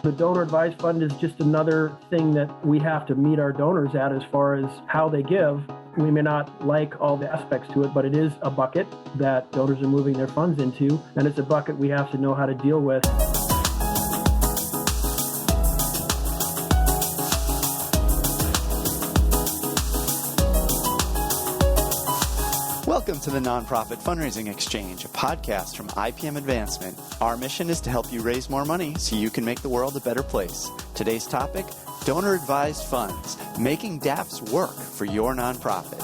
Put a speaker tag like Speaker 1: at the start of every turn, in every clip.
Speaker 1: The donor advised fund is just another thing that we have to meet our donors at as far as how they give. We may not like all the aspects to it, but it is a bucket that donors are moving their funds into, and it's a bucket we have to know how to deal with.
Speaker 2: Welcome to the Nonprofit Fundraising Exchange, a podcast from IPM Advancement. Our mission is to help you raise more money so you can make the world a better place. Today's topic, donor-advised funds, making DAFs work for your nonprofit.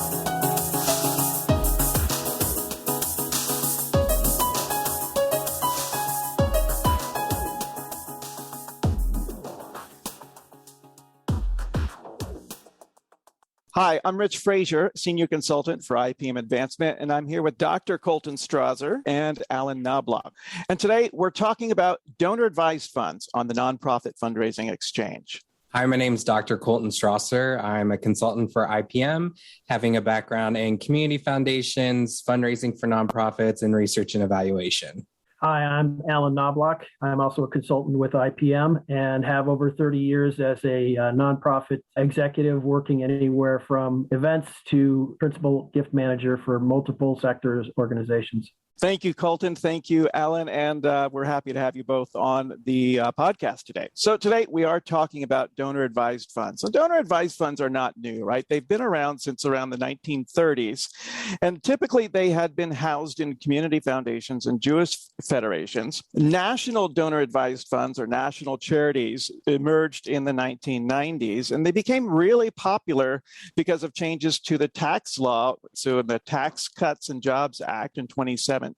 Speaker 2: Hi, I'm Rich Frazier, Senior Consultant for IPM Advancement, and I'm here with Dr. Colton Strasser and Alan Knobloch. And today we're talking about donor-advised funds on the Nonprofit Fundraising Exchange.
Speaker 3: Hi, my name is Dr. Colton Strasser. I'm a consultant for IPM, having a background in community foundations, fundraising for nonprofits, and research and evaluation.
Speaker 1: Hi, I'm Alan Knobloch. I'm also a consultant with IPM and have over 30 years as a nonprofit executive working anywhere from events to principal gift manager for multiple sectors organizations.
Speaker 2: Thank you, Colton. Thank you, Alan. And we're happy to have you both on the podcast today. So today we are talking about donor-advised funds. So donor-advised funds are not new, right? They've been around since around the 1930s. And typically they had been housed in community foundations and Jewish federations. National donor-advised funds or national charities emerged in the 1990s. And they became really popular because of changes to the tax law. So in the Tax Cuts and Jobs Act in 2017,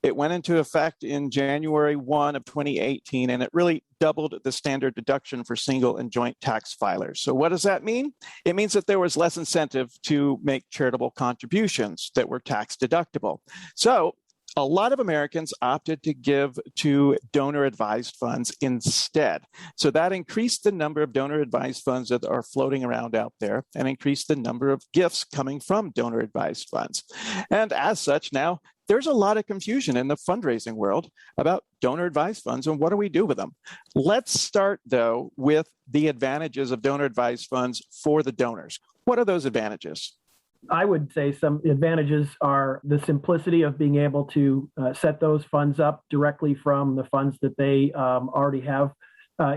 Speaker 2: it went into effect in January 1 of 2018, and it really doubled the standard deduction for single and joint tax filers. So what does that mean? It means that there was less incentive to make charitable contributions that were tax deductible. So a lot of Americans opted to give to donor-advised funds instead. So that increased the number of donor-advised funds that are floating around out there and increased the number of gifts coming from donor-advised funds. And as such, now there's a lot of confusion in the fundraising world about donor-advised funds and what do we do with them. Let's start, though, with the advantages of donor-advised funds for the donors. What are those advantages?
Speaker 1: I would say some advantages are the simplicity of being able to set those funds up directly from the funds that they already have.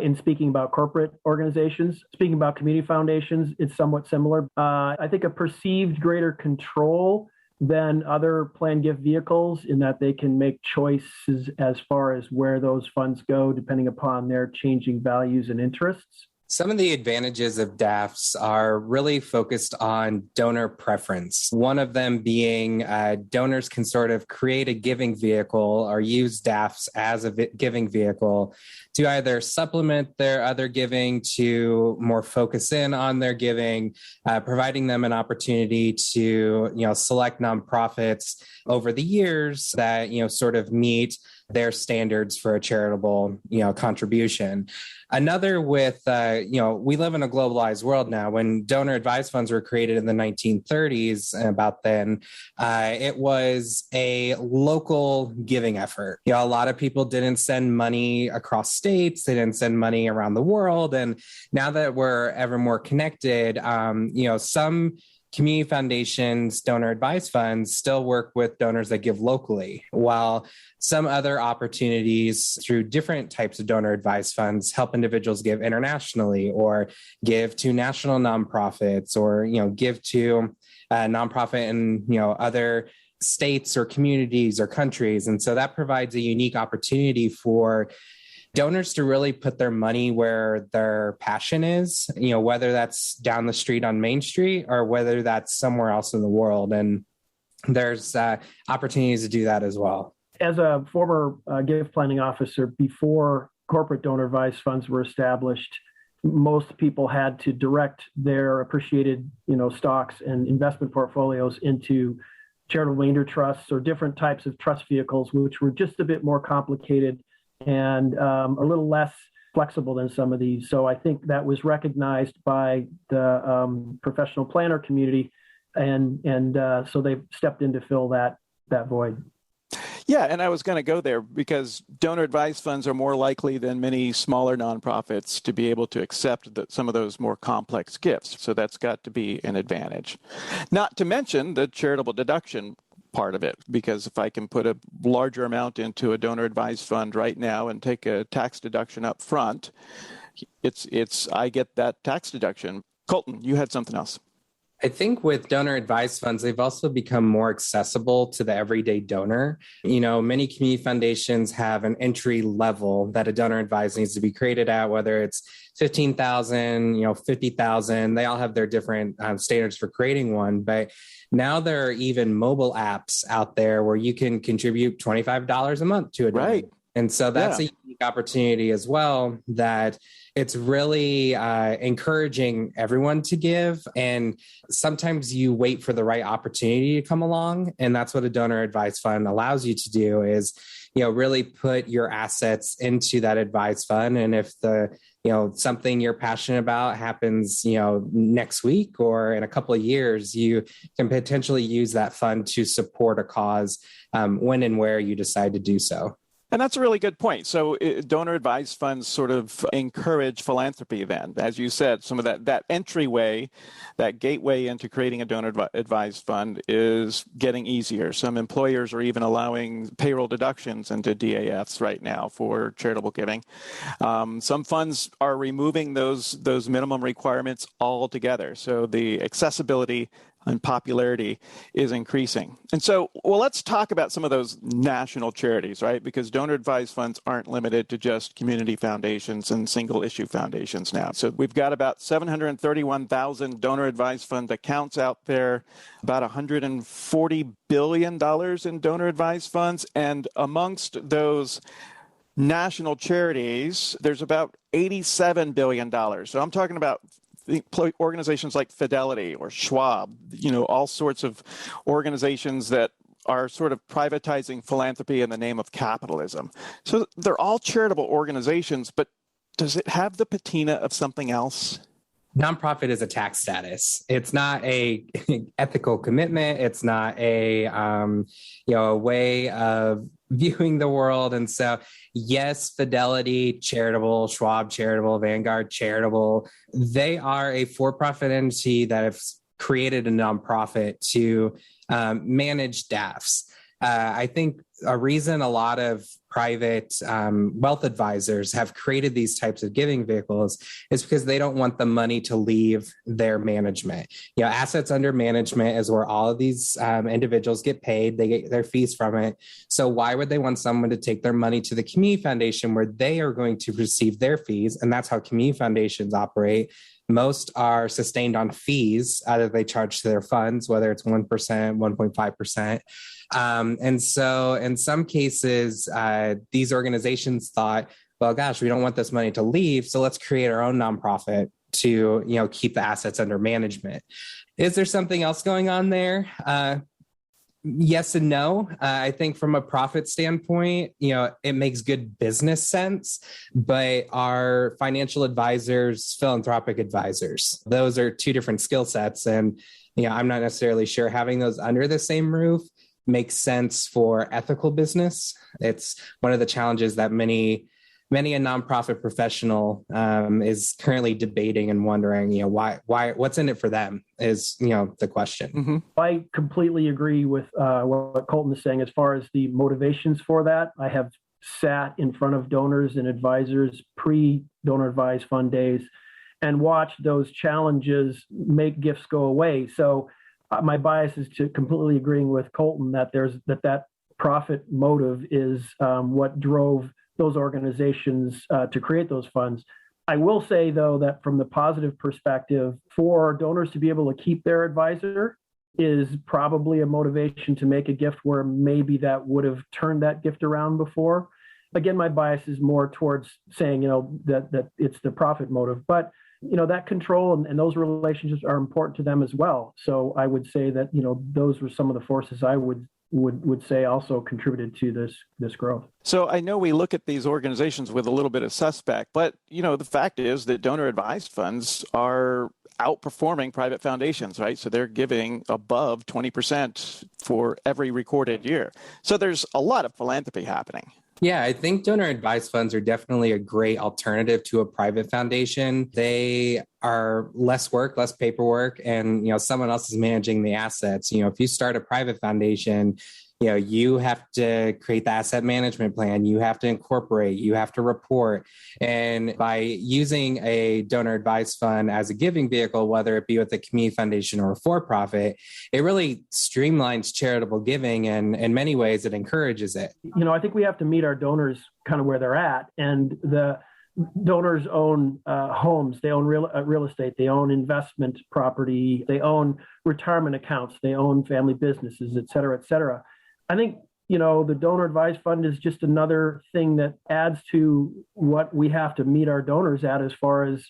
Speaker 1: In speaking about corporate organizations, speaking about community foundations, it's somewhat similar. I think a perceived greater control than other planned gift vehicles in that they can make choices as far as where those funds go, depending upon their changing values and interests.
Speaker 3: Some of the advantages of DAFs are really focused on donor preference. One of them being donors can sort of create a giving vehicle or use DAFs as a giving vehicle to either supplement their other giving, to more focus in on their giving, providing them an opportunity to, select nonprofits over the years that, sort of meet their standards for a charitable, contribution. Another with, we live in a globalized world now. When donor advised funds were created in the 1930s, and about then, it was a local giving effort. A lot of people didn't send money across states. They didn't send money around the world. And now that we're ever more connected, some community foundations, donor advised funds still work with donors that give locally, while some other opportunities through different types of donor advised funds help individuals give internationally or give to national nonprofits or, give to a nonprofit in, other states or communities or countries. And so that provides a unique opportunity for donors to really put their money where their passion is, whether that's down the street on Main Street or whether that's somewhere else in the world. And there's opportunities to do that as well.
Speaker 1: As a former gift planning officer, before corporate donor advised funds were established, most people had to direct their appreciated, stocks and investment portfolios into charitable remainder trusts or different types of trust vehicles, which were just a bit more complicated and a little less flexible than some of these. So I think that was recognized by the professional planner community, and so they've stepped in to fill that void.
Speaker 2: Yeah, and I was going to go there because donor advised funds are more likely than many smaller nonprofits to be able to accept some of those more complex gifts. So that's got to be an advantage. Not to mention the charitable deduction part of it, because if I can put a larger amount into a donor advised fund right now and take a tax deduction up front, I get that tax deduction. Colton, you had something else.
Speaker 3: I think with donor advised funds, they've also become more accessible to the everyday donor. Many community foundations have an entry level that a donor advised needs to be created at, whether it's 15,000, 50,000. They all have their different standards for creating one. But now there are even mobile apps out there where you can contribute $25 a month to a donor.
Speaker 2: Right.
Speaker 3: And so that's a unique opportunity as well, that it's really encouraging everyone to give. And sometimes you wait for the right opportunity to come along. And that's what a donor advised fund allows you to do is, really put your assets into that advised fund. And if something you're passionate about happens, next week or in a couple of years, you can potentially use that fund to support a cause when and where you decide to do so.
Speaker 2: And that's a really good point. So donor advised funds sort of encourage philanthropy then. As you said, some of that entryway, that gateway into creating a donor advised fund is getting easier. Some employers are even allowing payroll deductions into DAFs right now for charitable giving. Some funds are removing those minimum requirements altogether. So the accessibility and popularity is increasing. And so, let's talk about some of those national charities, right? Because donor advised funds aren't limited to just community foundations and single issue foundations now. So we've got about 731,000 donor advised fund accounts out there, about $140 billion in donor advised funds. And amongst those national charities, there's about $87 billion. So I'm talking about organizations like Fidelity or Schwab, all sorts of organizations that are sort of privatizing philanthropy in the name of capitalism. So they're all charitable organizations, but does it have the patina of something else?
Speaker 3: Nonprofit is a tax status. It's not a ethical commitment. It's not a way of viewing the world. And so, yes, Fidelity, charitable, Schwab, charitable, Vanguard, charitable. They are a for-profit entity that have created a nonprofit to manage DAFs. I think a reason a lot of private wealth advisors have created these types of giving vehicles is because they don't want the money to leave their management. Assets under management is where all of these individuals get paid. They get their fees from it. So why would they want someone to take their money to the community foundation where they are going to receive their fees? And that's how community foundations operate. Most are sustained on fees that they charge to their funds, whether it's 1%, 1.5%. And so in some cases, these organizations thought, well, gosh, we don't want this money to leave, so let's create our own nonprofit to, keep the assets under management. Is there something else going on there? Yes and no. I think from a profit standpoint, it makes good business sense, but our financial advisors, philanthropic advisors, those are two different skill sets. And, I'm not necessarily sure having those under the same roof makes sense for ethical business. It's one of the challenges that many a nonprofit professional is currently debating and wondering, why, what's in it for them is, the question.
Speaker 1: Mm-hmm. I completely agree with what Colton is saying as far as the motivations for that. I have sat in front of donors and advisors pre-donor advised fund days and watched those challenges make gifts go away. So my bias is to completely agreeing with Colton that that profit motive is what drove those organizations to create those funds. I will say, though, that from the positive perspective, for donors to be able to keep their advisor is probably a motivation to make a gift where maybe that would have turned that gift around before. Again, my bias is more towards saying, that it's the profit motive, but that control and those relationships are important to them as well. So I would say that, those were some of the forces I would say also contributed to this growth.
Speaker 2: So I know we look at these organizations with a little bit of suspect, but the fact is that donor advised funds are outperforming private foundations, right? So they're giving above 20% for every recorded year. So there's a lot of philanthropy happening.
Speaker 3: Yeah, I think donor advised funds are definitely a great alternative to a private foundation. They are less work, less paperwork, and someone else is managing the assets. If you start a private foundation, you have to create the asset management plan, you have to incorporate, you have to report. And by using a donor advised fund as a giving vehicle, whether it be with a community foundation or a for-profit, it really streamlines charitable giving, and in many ways it encourages it.
Speaker 1: I think we have to meet our donors kind of where they're at, and the donors own homes, they own real estate, they own investment property, they own retirement accounts, they own family businesses, et cetera, et cetera. I think, the donor advised fund is just another thing that adds to what we have to meet our donors at as far as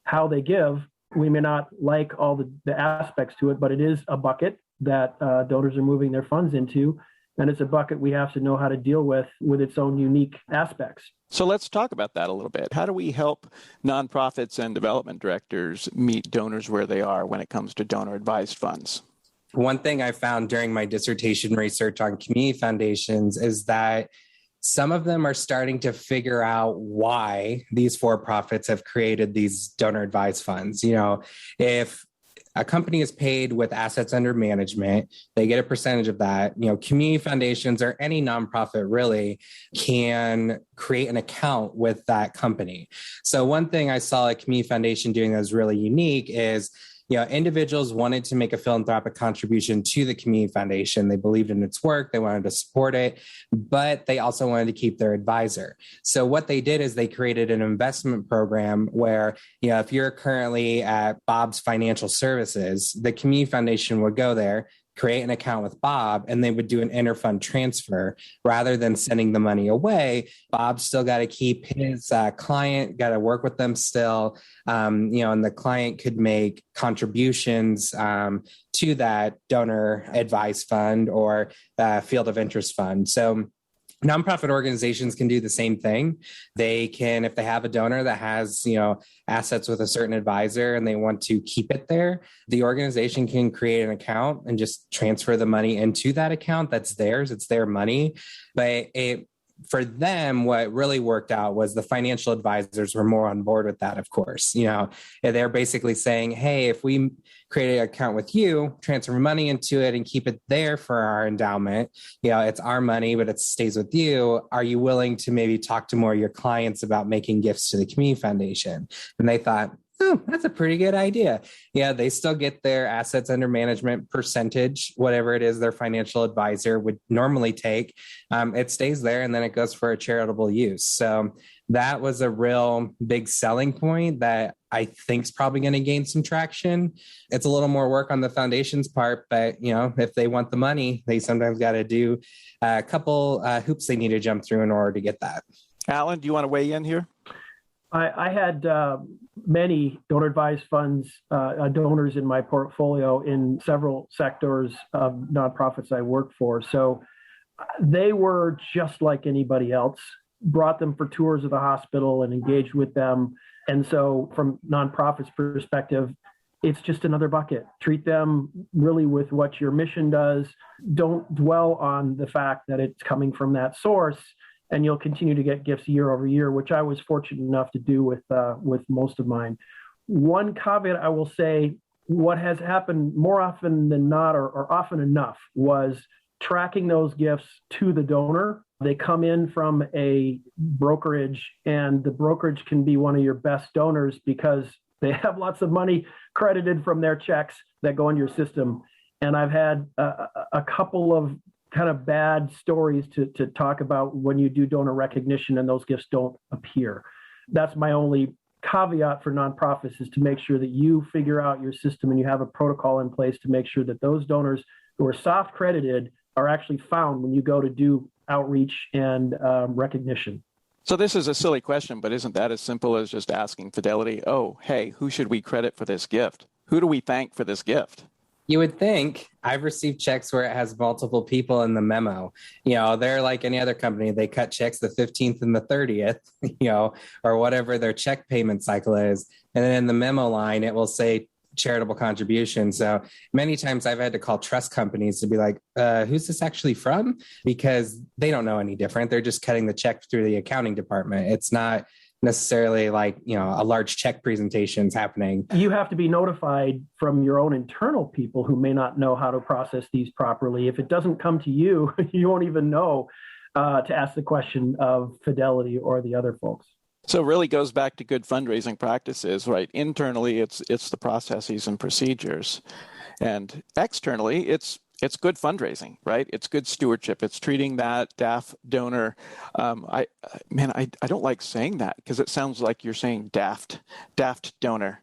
Speaker 1: how they give. We may not like all the aspects to it, but it is a bucket that donors are moving their funds into. And it's a bucket we have to know how to deal with its own unique aspects.
Speaker 2: So let's talk about that a little bit. How do we help nonprofits and development directors meet donors where they are when it comes to donor advised funds?
Speaker 3: One thing I found during my dissertation research on community foundations is that some of them are starting to figure out why these for-profits have created these donor advised funds. If a company is paid with assets under management, they get a percentage of that. Community foundations or any nonprofit really can create an account with that company. So one thing I saw a community foundation doing that was really unique is individuals wanted to make a philanthropic contribution to the community foundation. They believed in its work. They wanted to support it, but they also wanted to keep their advisor. So what they did is they created an investment program where, if you're currently at Bob's Financial Services, the community foundation would go there, create an account with Bob, and they would do an interfund transfer rather than sending the money away. Bob's still got to keep his client, got to work with them still, and the client could make contributions to that donor advised fund or field of interest fund. So nonprofit organizations can do the same thing. They can, if they have a donor that has, assets with a certain advisor and they want to keep it there, the organization can create an account and just transfer the money into that account. That's theirs. It's their money. But for them, what really worked out was the financial advisors were more on board with that, of course. They're basically saying, hey, if we create an account with you, transfer money into it and keep it there for our endowment, it's our money, but it stays with you. Are you willing to maybe talk to more of your clients about making gifts to the community foundation? And they thought, oh, that's a pretty good idea. Yeah, they still get their assets under management percentage, whatever it is their financial advisor would normally take. It stays there and then it goes for a charitable use. So that was a real big selling point that I think is probably going to gain some traction. It's a little more work on the foundation's part, but if they want the money, they sometimes got to do a couple hoops they need to jump through in order to get that.
Speaker 2: Alan, do you want to weigh in here?
Speaker 1: I had many donor advised funds, donors in my portfolio in several sectors of nonprofits I worked for. So they were just like anybody else, brought them for tours of the hospital and engaged with them. And so from nonprofits perspective, it's just another bucket. Treat them really with what your mission does. Don't dwell on the fact that it's coming from that source. And you'll continue to get gifts year over year, which I was fortunate enough to do with most of mine. One caveat I will say, what has happened more often than not, or often enough, was tracking those gifts to the donor. They come in from a brokerage, and the brokerage can be one of your best donors because they have lots of money credited from their checks that go into your system. And I've had a couple of kind of bad stories to talk about when you do donor recognition and those gifts don't appear. That's my only caveat for nonprofits, is to make sure that you figure out your system and you have a protocol in place to make sure that those donors who are soft credited are actually found when you go to do outreach and recognition.
Speaker 2: So this is a silly question, but isn't that as simple as just asking Fidelity, oh, hey, who should we credit for this gift? Who do we thank for this gift?
Speaker 3: You would think. I've received checks where it has multiple people in the memo. They're like any other company. They cut checks the 15th and the 30th, or whatever their check payment cycle is. And then in the memo line, it will say charitable contributions. So many times I've had to call trust companies to be like, who's this actually from? Because they don't know any different. They're just cutting the check through the accounting department. It's not necessarily like, a large check presentation's happening.
Speaker 1: You have to be notified from your own internal people who may not know how to process these properly. If it doesn't come to you, you won't even know to ask the question of Fidelity or the other folks.
Speaker 2: So it really goes back to good fundraising practices, right? Internally, it's the processes and procedures. And externally, it's good fundraising, right? It's good stewardship. It's treating that DAF donor. I don't like saying that because it sounds like you're saying daft donor,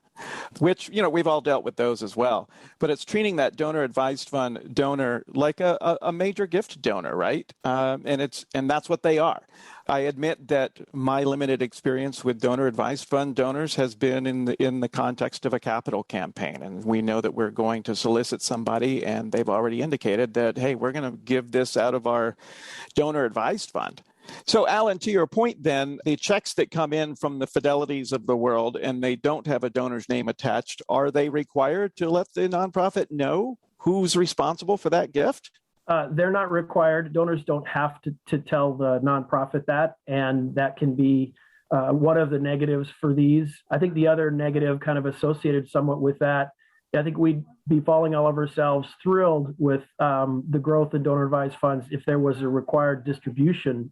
Speaker 2: which, we've all dealt with those as well. But it's treating that donor advised fund donor like a major gift donor, right? And that's what they are. I admit that my limited experience with donor advised fund donors has been in the context of a capital campaign. And we know that we're going to solicit somebody and they've already indicated that, hey, we're going to give this out of our donor advised fund. So, Alan, to your point then, the checks that come in from the Fidelities of the world and they don't have a donor's name attached, are they required to let the nonprofit know who's responsible for that gift?
Speaker 1: They're not required. Donors don't have to tell the nonprofit that, and that can be one of the negatives for these. I think the other negative kind of associated somewhat with that, I think we'd be falling all of ourselves thrilled with the growth in donor advised funds if there was a required distribution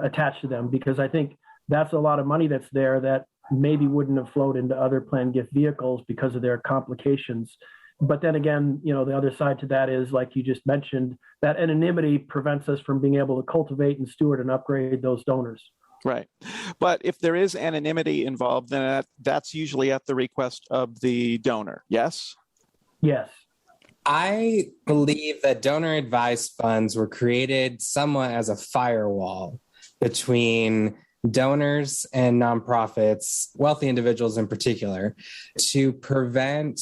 Speaker 1: attached to them, because I think that's a lot of money that's there that maybe wouldn't have flowed into other planned gift vehicles because of their complications. But then again, the other side to that is, like you just mentioned, that anonymity prevents us from being able to cultivate and steward and upgrade those donors.
Speaker 2: Right. But if there is anonymity involved, then that's usually at the request of the donor. Yes?
Speaker 1: Yes.
Speaker 3: I believe that donor advised funds were created somewhat as a firewall between donors and nonprofits, wealthy individuals in particular, to prevent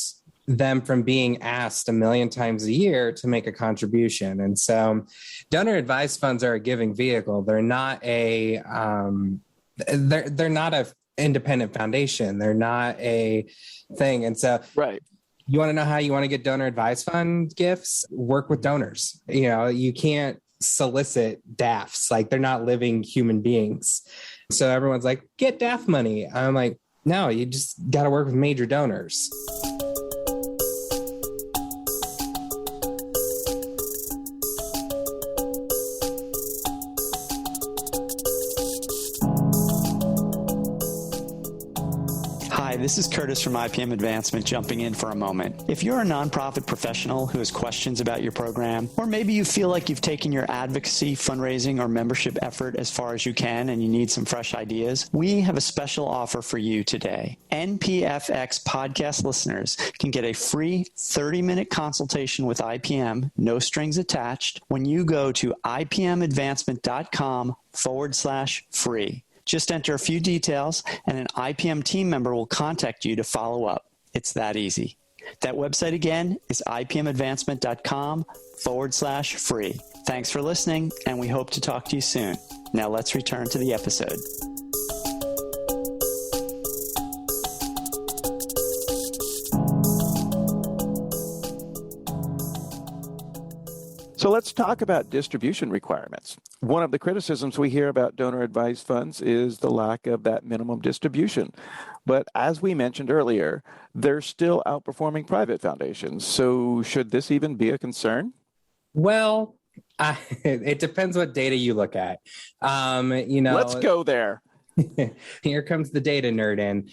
Speaker 3: them from being asked 1 million times a year to make a contribution. And so donor advised funds are a giving vehicle. They're not they're not a independent foundation. They're not a thing. And so
Speaker 2: right.
Speaker 3: You want to know how you want to get donor advised fund gifts? Work with donors. You can't solicit DAFs. Like, they're not living human beings. So everyone's like, get DAF money. I'm like, no, you just got to work with major donors.
Speaker 4: This is Curtis from IPM Advancement jumping in for a moment. If you're a nonprofit professional who has questions about your program, or maybe you feel like you've taken your advocacy, fundraising, or membership effort as far as you can and you need some fresh ideas, we have a special offer for you today. NPFX podcast listeners can get a free 30-minute consultation with IPM, no strings attached, when you go to ipmadvancement.com/free. Just enter a few details and an IPM team member will contact you to follow up. It's that easy. That website again is ipmadvancement.com/free. Thanks for listening, and we hope to talk to you soon. Now let's return to the episode.
Speaker 2: So let's talk about distribution requirements. One of the criticisms we hear about donor advised funds is the lack of that minimum distribution. But as we mentioned earlier, they're still outperforming private foundations. So should this even be a concern?
Speaker 3: Well, it depends what data you look at.
Speaker 2: Let's go there.
Speaker 3: Here comes the data nerd in.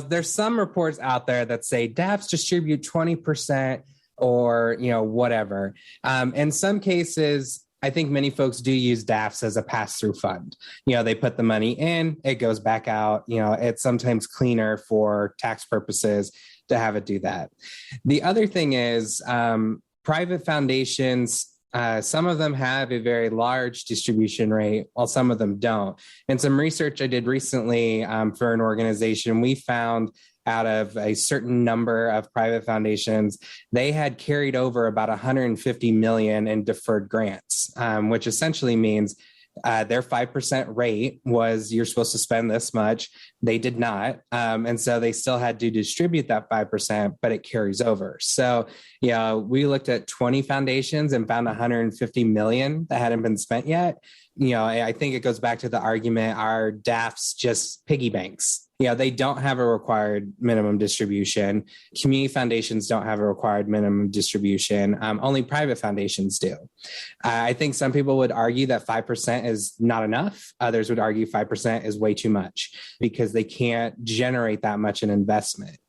Speaker 3: There's some reports out there that say DAFs distribute 20% or, whatever. In some cases, I think many folks do use DAFs as a pass-through fund. They put the money in, it goes back out. It's sometimes cleaner for tax purposes to have it do that. The other thing is private foundations, some of them have a very large distribution rate, while some of them don't. In some research I did recently for an organization, we found out of a certain number of private foundations, they had carried over about $150 million in deferred grants, which essentially means Their 5% rate was you're supposed to spend this much. They did not. And so they still had to distribute that 5%, but it carries over. So, we looked at 20 foundations and found 150 million that hadn't been spent yet. I think it goes back to the argument, are DAFs just piggy banks? They don't have a required minimum distribution. Community foundations don't have a required minimum distribution. Only private foundations do. I think some people would argue that 5% is not enough. Others would argue 5% is way too much because they can't generate that much in investment.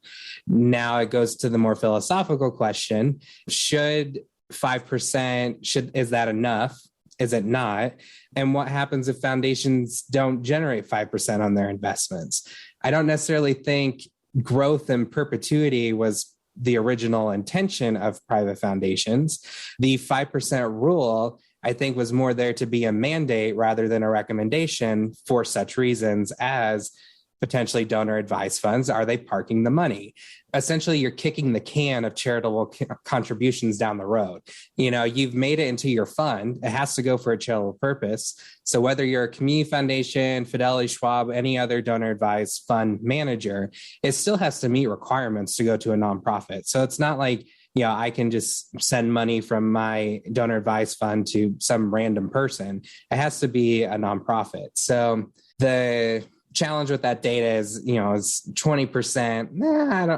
Speaker 3: Now it goes to the more philosophical question. Should 5%, is that enough? Is it not? And what happens if foundations don't generate 5% on their investments? I don't necessarily think growth in perpetuity was the original intention of private foundations. The 5% rule, I think, was more there to be a mandate rather than a recommendation for such reasons as potentially donor advised funds. Are they parking the money? Essentially, you're kicking the can of charitable contributions down the road. You've made it into your fund. It has to go for a charitable purpose. So whether you're a community foundation, Fidelity, Schwab, any other donor advised fund manager, it still has to meet requirements to go to a nonprofit. So it's not like, I can just send money from my donor advised fund to some random person. It has to be a nonprofit. So the challenge with that data is 20%.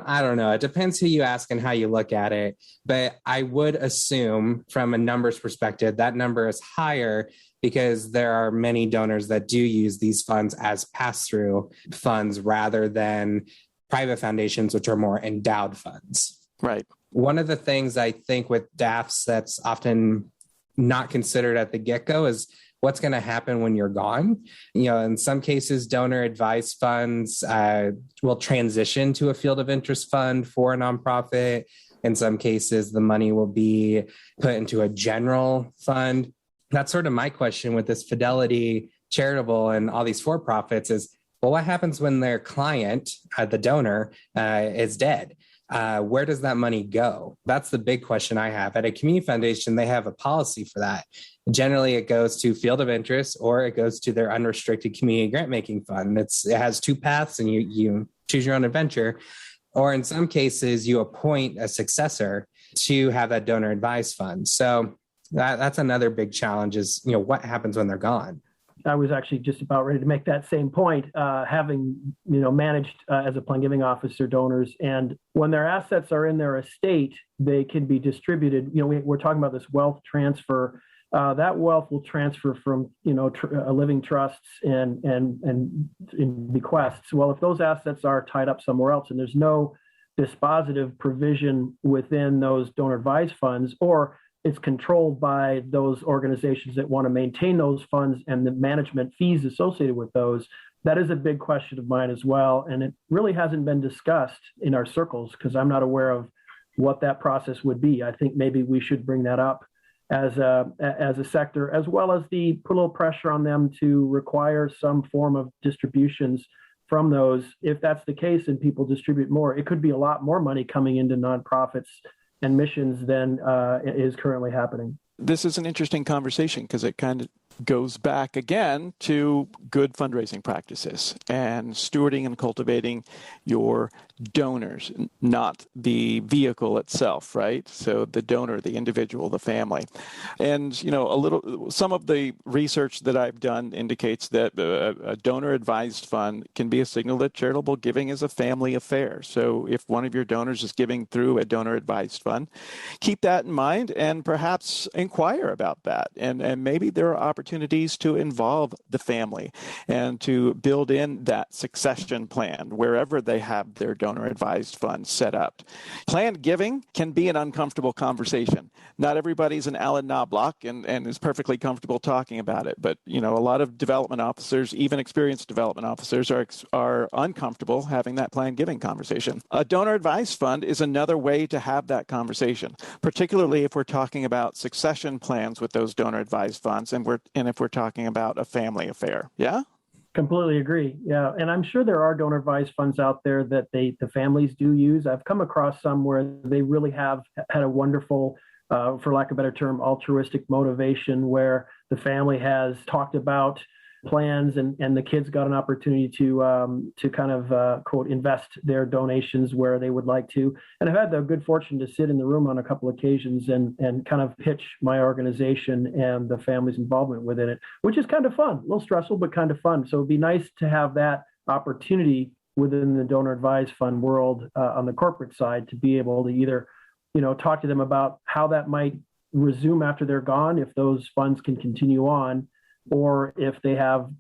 Speaker 3: I don't know. It depends who you ask and how you look at it. But I would assume from a numbers perspective, that number is higher because there are many donors that do use these funds as pass-through funds rather than private foundations, which are more endowed funds.
Speaker 2: Right.
Speaker 3: One of the things I think with DAFs that's often not considered at the get-go is what's going to happen when you're gone. In some cases, donor advised funds will transition to a field of interest fund for a nonprofit. In some cases, the money will be put into a general fund. That's sort of my question with this Fidelity, charitable, and all these for-profits is, well, what happens when their client, the donor, is dead? Where does that money go? That's the big question I have. At a community foundation, they have a policy for that. Generally, it goes to field of interest or it goes to their unrestricted community grant-making fund. It has two paths and you choose your own adventure. Or in some cases, you appoint a successor to have that donor advised fund. So that's another big challenge is, what happens when they're gone?
Speaker 1: I was actually just about ready to make that same point, having, managed as a plan giving officer donors. And when their assets are in their estate, they can be distributed. We're talking about this wealth transfer. That wealth will transfer from, living trusts and bequests. Well, if those assets are tied up somewhere else and there's no dispositive provision within those donor advised funds, or it's controlled by those organizations that want to maintain those funds and the management fees associated with those, that is a big question of mine as well. And it really hasn't been discussed in our circles because I'm not aware of what that process would be. I think maybe we should bring that up as a sector, as well as put a little pressure on them to require some form of distributions from those. If that's the case and people distribute more, it could be a lot more money coming into nonprofits and missions than is currently happening.
Speaker 2: This is an interesting conversation because it kind of goes back again to good fundraising practices and stewarding and cultivating your donors, not the vehicle itself, right? So the donor, the individual, the family. And, some of the research that I've done indicates that a donor advised fund can be a signal that charitable giving is a family affair. So if one of your donors is giving through a donor advised fund, keep that in mind and perhaps inquire about that. And maybe there are opportunities to involve the family and to build in that succession plan wherever they have their donor advised fund set up. Planned giving can be an uncomfortable conversation. Not everybody's an Alan Knobloch and is perfectly comfortable talking about it. But, a lot of development officers, even experienced development officers, are uncomfortable having that planned giving conversation. A donor advised fund is another way to have that conversation, particularly if we're talking about succession plans with those donor advised funds and if we're talking about a family affair. Yeah?
Speaker 1: Completely agree. Yeah. And I'm sure there are donor advised funds out there that the families do use. I've come across some where they really have had a wonderful for lack of a better term, altruistic motivation, where the family has talked about plans and the kids got an opportunity to kind of quote invest their donations where they would like to. And I've had the good fortune to sit in the room on a couple of occasions and kind of pitch my organization and the family's involvement within it, which is kind of fun, a little stressful, but kind of fun. So it'd be nice to have that opportunity within the donor advised fund world on the corporate side to be able to either, talk to them about how that might resume after they're gone, if those funds can continue on, or if they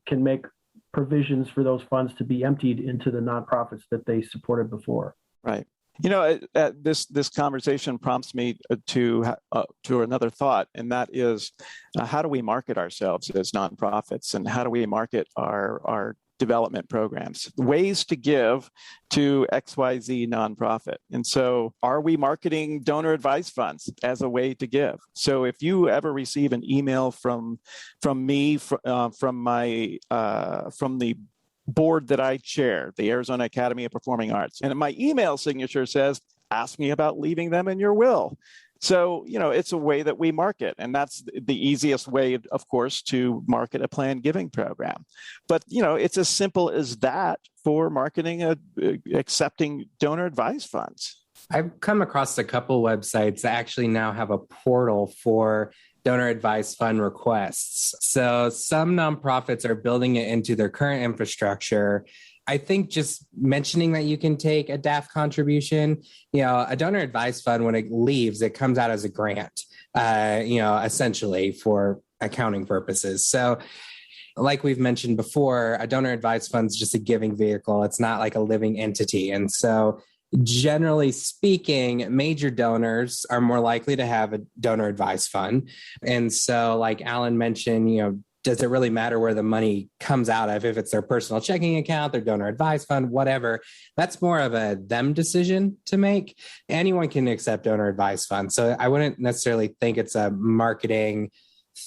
Speaker 1: can make provisions for those funds to be emptied into the nonprofits that they supported before.
Speaker 2: Right. This conversation prompts me to another thought, and that is, how do we market ourselves as nonprofits, and how do we market our development programs, ways to give to XYZ nonprofit? And so are we marketing donor advised funds as a way to give? So if you ever receive an email from me, from the board that I chair, the Arizona Academy of Performing Arts, and my email signature says, ask me about leaving them in your will. So, it's a way that we market, and that's the easiest way, of course, to market a planned giving program. But, it's as simple as that for marketing accepting donor advised funds.
Speaker 3: I've come across a couple websites that actually now have a portal for donor advised fund requests. So some nonprofits are building it into their current infrastructure. I think just mentioning that you can take a Daft contribution, a donor advised fund, when it leaves, it comes out as a grant, essentially for accounting purposes. So like we've mentioned before, a donor advised fund is just a giving vehicle. It's not like a living entity. And so generally speaking, major donors are more likely to have a donor advised fund. And so like Alan mentioned, does it really matter where the money comes out of? If it's their personal checking account, their donor advised fund, whatever, that's more of a them decision to make. Anyone can accept donor advised funds. So I wouldn't necessarily think it's a marketing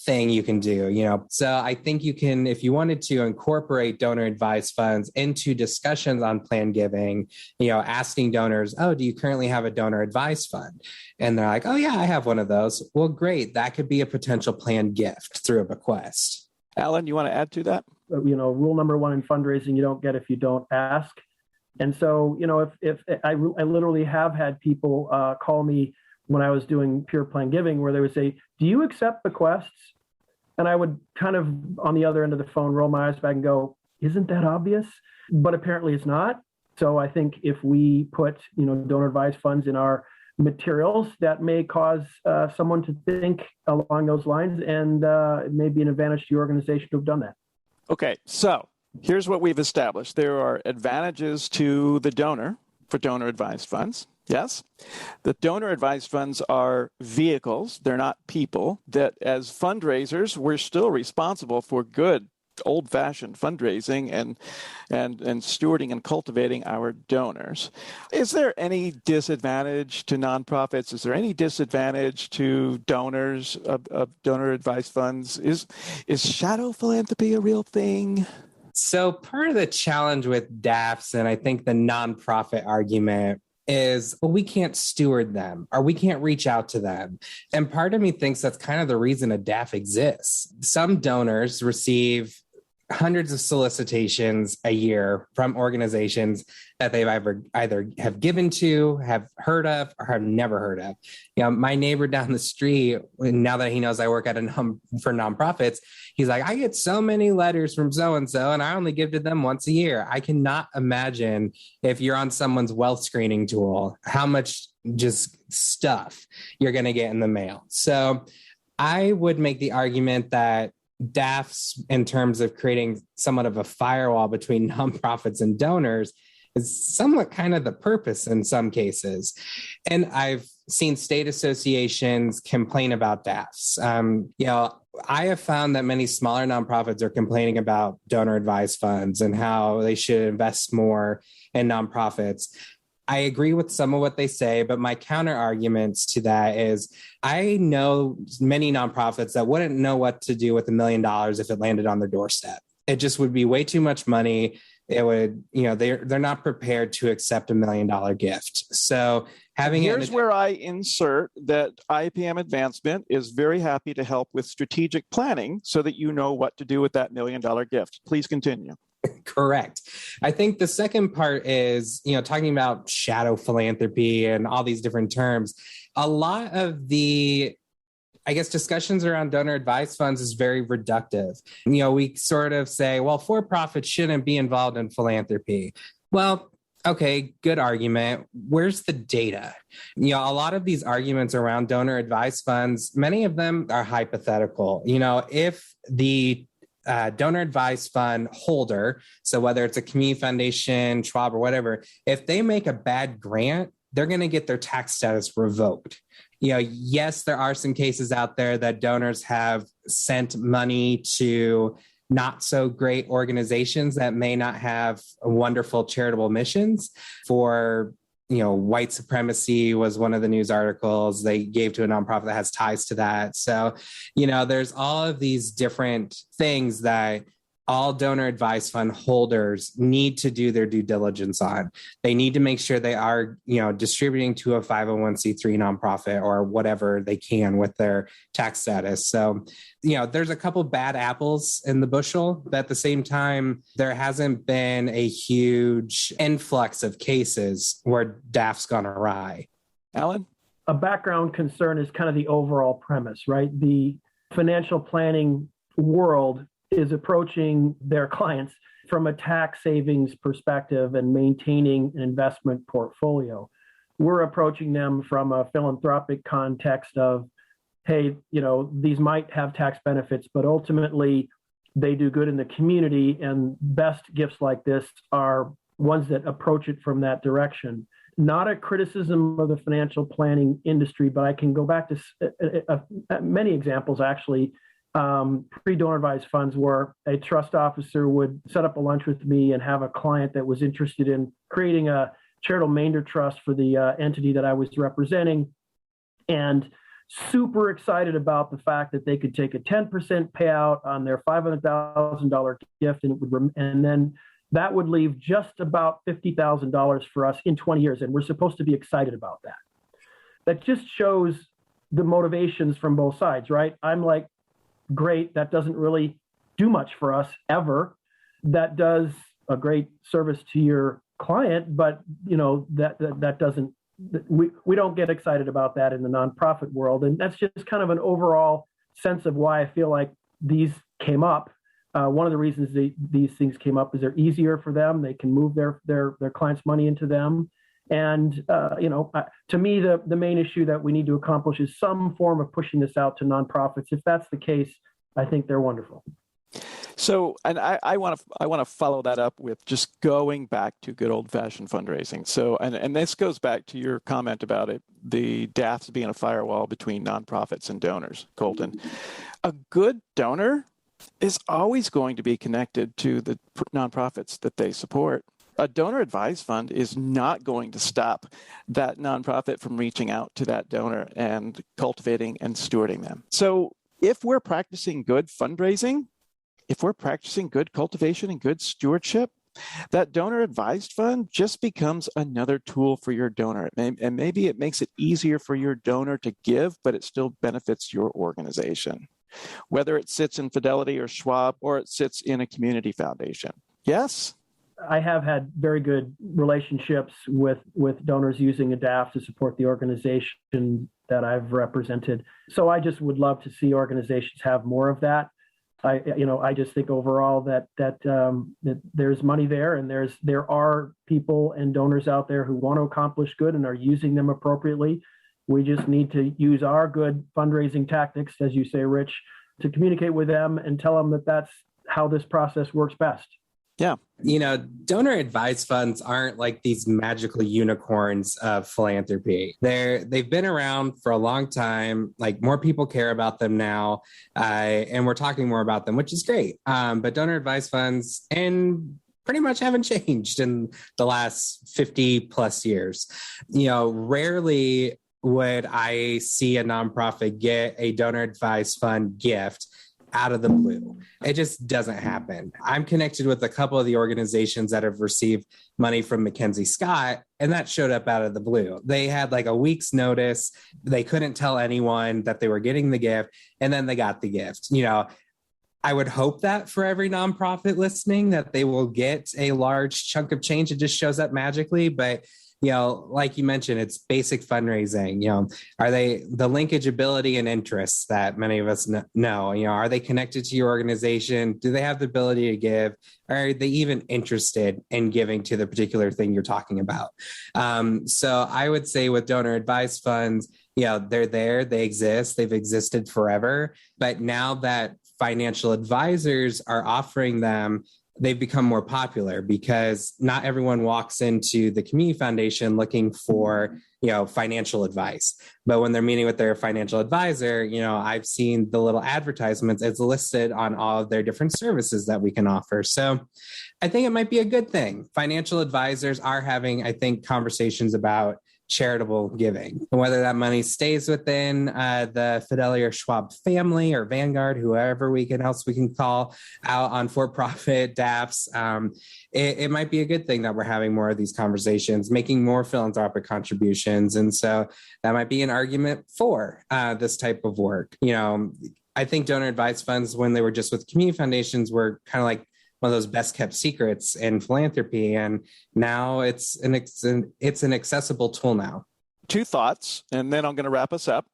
Speaker 3: thing you can do, So I think you can, if you wanted to incorporate donor advised funds into discussions on planned giving, asking donors, oh, do you currently have a donor advised fund? And they're like, oh yeah, I have one of those. Well, great. That could be a potential planned gift through a bequest.
Speaker 2: Alan, you want to add to that?
Speaker 1: Rule number one in fundraising, you don't get if you don't ask. And so, if I literally have had people call me when I was doing pure planned giving, where they would say, do you accept bequests? And I would kind of, on the other end of the phone, roll my eyes back and go, isn't that obvious? But apparently it's not. So I think if we put, donor advised funds in our materials, that may cause someone to think along those lines, and it may be an advantage to your organization to have done that.
Speaker 2: Okay, so here's what we've established. There are advantages to the donor for donor advised funds. Yes, the donor advised funds are vehicles. They're not people. That as fundraisers, we're still responsible for good old-fashioned fundraising and stewarding and cultivating our donors. Is there any disadvantage to nonprofits? Is there any disadvantage to donors of donor advised funds? Is shadow philanthropy a real thing?
Speaker 3: So part of the challenge with DAFs, and I think the nonprofit argument, is, well, we can't steward them or we can't reach out to them. And part of me thinks that's kind of the reason a DAF exists. Some donors receive hundreds of solicitations a year from organizations that they've either have given to, have heard of, or have never heard of. My neighbor down the street, now that he knows I work for nonprofits, he's like, I get so many letters from so-and-so, and I only give to them once a year. I cannot imagine, if you're on someone's wealth screening tool, how much just stuff you're going to get in the mail. So I would make the argument that DAFs, in terms of creating somewhat of a firewall between nonprofits and donors, is somewhat kind of the purpose in some cases. And I've seen state associations complain about DAFs. I have found that many smaller nonprofits are complaining about donor advised funds and how they should invest more in nonprofits. I agree with some of what they say, but my counter arguments to that is I know many nonprofits that wouldn't know what to do with $1 million if it landed on their doorstep. It just would be way too much money. it would, they're not prepared to accept $1 million gift. So
Speaker 2: here's where I insert that IPM Advancement is very happy to help with strategic planning so that you know what to do with that $1 million gift. Please continue.
Speaker 3: Correct. I think the second part is, talking about shadow philanthropy and all these different terms. A lot of the, discussions around donor advised funds is very reductive. We sort of say, well, for-profit shouldn't be involved in philanthropy. Well, okay, good argument. Where's the data? A lot of these arguments around donor advised funds, many of them are hypothetical. If the donor advised fund holder, so whether it's a community foundation, Schwab, or whatever, if they make a bad grant, they're going to get their tax status revoked. Yes, there are some cases out there that donors have sent money to not so great organizations that may not have wonderful charitable missions. For white supremacy was one of the news articles they gave to a nonprofit that has ties to that. So, there's all of these different things that all donor advised fund holders need to do their due diligence on. They need to make sure they are, distributing to a 501c3 nonprofit or whatever they can with their tax status. So, there's a couple bad apples in the bushel, but at the same time, there hasn't been a huge influx of cases where Daft's gone awry.
Speaker 2: Alan?
Speaker 1: A background concern is kind of the overall premise, right? The financial planning world is approaching their clients from a tax savings perspective and maintaining an investment portfolio. We're approaching them from a philanthropic context of, hey, these might have tax benefits, but ultimately they do good in the community, and best gifts like this are ones that approach it from that direction. Not a criticism of the financial planning industry, but I can go back to many examples, actually. Pre-donor advised funds where a trust officer would set up a lunch with me and have a client that was interested in creating a charitable remainder trust for the entity that I was representing, and super excited about the fact that they could take a 10% payout on their $500,000 gift, and then that would leave just about $50,000 for us in 20 years, and we're supposed to be excited about that. That just shows the motivations from both sides, right? I'm like, great, that doesn't really do much for us ever. That does a great service to your client, but that doesn't, we don't get excited about that in the nonprofit world. And that's just kind of an overall sense of why I feel like these came up. One of the reasons these things came up is they're easier for them. They can move their clients' money into them. And, to me, the main issue that we need to accomplish is some form of pushing this out to nonprofits. If that's the case, I think they're wonderful.
Speaker 2: So, and I want to follow that up with just going back to good old-fashioned fundraising. So, and this goes back to your comment about it, the Dafs being a firewall between nonprofits and donors, Colton. A good donor is always going to be connected to the nonprofits that they support. A donor advised fund is not going to stop that nonprofit from reaching out to that donor and cultivating and stewarding them. So if we're practicing good fundraising, if we're practicing good cultivation and good stewardship, that donor advised fund just becomes another tool for your donor. And maybe it makes it easier for your donor to give, but it still benefits your organization, whether it sits in Fidelity or Schwab or it sits in a community foundation. Yes?
Speaker 1: I have had very good relationships with donors using a Daft to support the organization that I've represented. So I just would love to see organizations have more of that. I just think overall that there's money there, and there are people and donors out there who want to accomplish good and are using them appropriately. We just need to use our good fundraising tactics, as you say, Rich, to communicate with them and tell them that that's how this process works best.
Speaker 2: Yeah.
Speaker 3: Donor advised funds aren't like these magical unicorns of philanthropy. They've been around for a long time. Like, more people care about them now, and we're talking more about them, which is great. But donor advised funds and pretty much haven't changed in the last 50 plus years. Rarely would I see a nonprofit get a donor advised fund gift out of the blue. It just doesn't happen. I'm connected with a couple of the organizations that have received money from Mackenzie Scott, and that showed up out of the blue. They had like a week's notice. They couldn't tell anyone that they were getting the gift, and then they got the gift. I would hope that for every nonprofit listening, that they will get a large chunk of change. It just shows up magically. But like you mentioned, it's basic fundraising. Are they the linkage ability and interests that many of us know? Are they connected to your organization? Do they have the ability to give? Are they even interested in giving to the particular thing you're talking about? So I would say with donor advised funds, they're there, they exist, they've existed forever. But now that financial advisors are offering them, they've become more popular because not everyone walks into the community foundation looking for, financial advice. But when they're meeting with their financial advisor, I've seen the little advertisements, it's listed on all of their different services that we can offer. So I think it might be a good thing. Financial advisors are having, I think, conversations about charitable giving, and whether that money stays within the Fidelity or Schwab family or Vanguard, whoever else we can call out on for-profit DAFs. It might be a good thing that we're having more of these conversations, making more philanthropic contributions. And so that might be an argument for this type of work. I think donor advised funds, when they were just with community foundations, were kind of like one of those best kept secrets in philanthropy. And now it's an accessible tool now.
Speaker 5: Two thoughts, and then I'm going to wrap us up.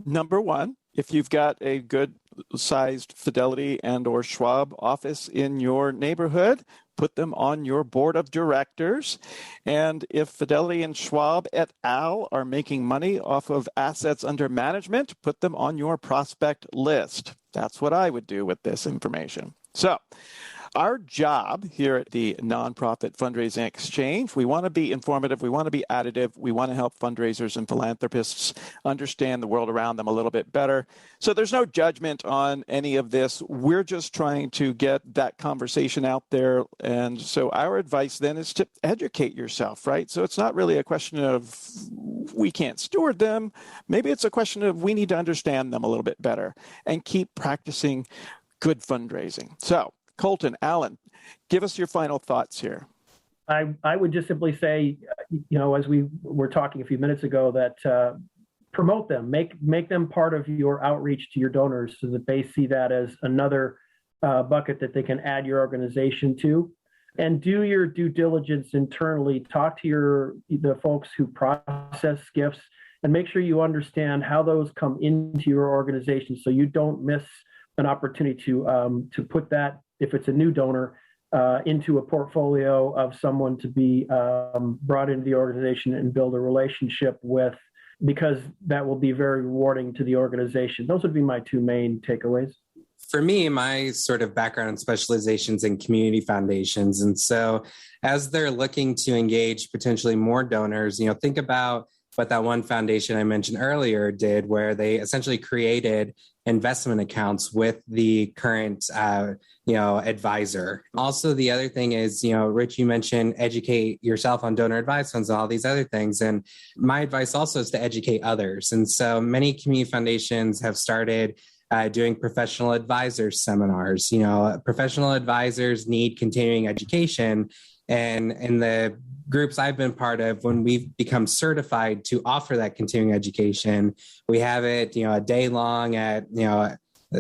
Speaker 5: Number one, if you've got a good sized Fidelity and or Schwab office in your neighborhood, put them on your board of directors. And if Fidelity and Schwab et al. Are making money off of assets under management, put them on your prospect list. That's what I would do with this information. So our job here at the Nonprofit Fundraising Exchange, we want to be informative, we want to be additive, we want to help fundraisers and philanthropists understand the world around them a little bit better. So there's no judgment on any of this. We're just trying to get that conversation out there. And so our advice then is to educate yourself, right? So it's not really a question of we can't steward them. Maybe it's a question of we need to understand them a little bit better and keep practicing good fundraising. So Colton, Alan, give us your final thoughts here.
Speaker 1: I would just simply say, as we were talking a few minutes ago, that promote them, make them part of your outreach to your donors so that they see that as another bucket that they can add your organization to. And do your due diligence internally. Talk to the folks who process gifts and make sure you understand how those come into your organization so you don't miss an opportunity to put that, if it's a new donor, into a portfolio of someone to be brought into the organization and build a relationship with, because that will be very rewarding to the organization. Those would be my two main takeaways.
Speaker 3: For me, my sort of background and specializations in community foundations. And so as they're looking to engage potentially more donors, think about what that one foundation I mentioned earlier did, where they essentially created investment accounts with the current, advisor. Also, the other thing is, Rich, you mentioned educate yourself on donor advised funds and all these other things. And my advice also is to educate others. And so many community foundations have started doing professional advisors seminars. Professional advisors need continuing education. And in the groups I've been part of, when we've become certified to offer that continuing education, we have it, a day long at,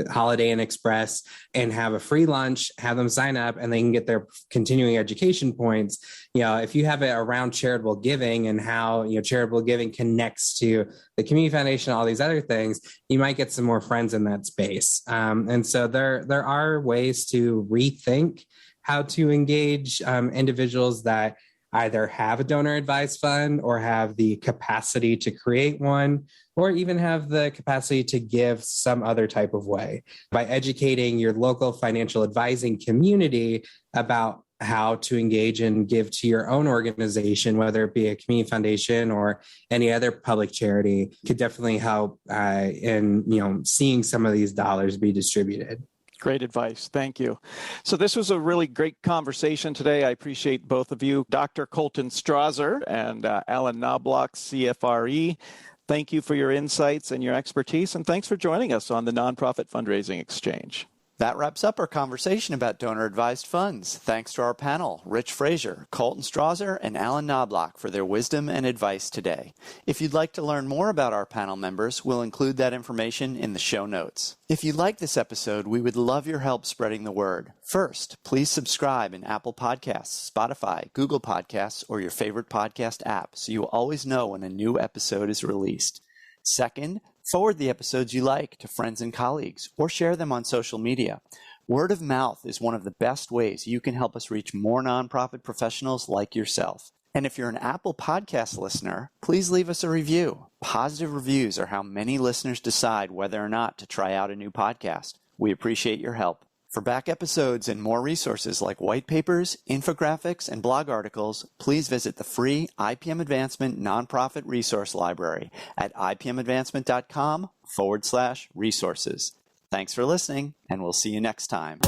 Speaker 3: Holiday Inn Express, and have a free lunch, have them sign up, and they can get their continuing education points. If you have it around charitable giving and how, charitable giving connects to the community foundation, all these other things, you might get some more friends in that space. And so there are ways to rethink how to engage individuals that either have a donor advised fund or have the capacity to create one, or even have the capacity to give some other type of way. By educating your local financial advising community about how to engage and give to your own organization, whether it be a community foundation or any other public charity, could definitely help in seeing some of these dollars be distributed.
Speaker 5: Great advice. Thank you. So this was a really great conversation today. I appreciate both of you, Dr. Colton Strasser and Alan Knobloch, CFRE. Thank you for your insights and your expertise, and thanks for joining us on the Nonprofit Fundraising Exchange.
Speaker 4: That wraps up our conversation about donor-advised funds. Thanks to our panel, Rich Frazier, Colton Strasser, and Alan Knobloch for their wisdom and advice today. If you'd like to learn more about our panel members, we'll include that information in the show notes. If you like this episode, we would love your help spreading the word. First, please subscribe in Apple Podcasts, Spotify, Google Podcasts, or your favorite podcast app so you will always know when a new episode is released. Second, forward the episodes you like to friends and colleagues or share them on social media. Word of mouth is one of the best ways you can help us reach more nonprofit professionals like yourself. And if you're an Apple Podcast listener, please leave us a review. Positive reviews are how many listeners decide whether or not to try out a new podcast. We appreciate your help. For back episodes and more resources like white papers, infographics, and blog articles, please visit the free IPM Advancement Nonprofit Resource Library at ipmadvancement.com/resources. Thanks for listening, and we'll see you next time.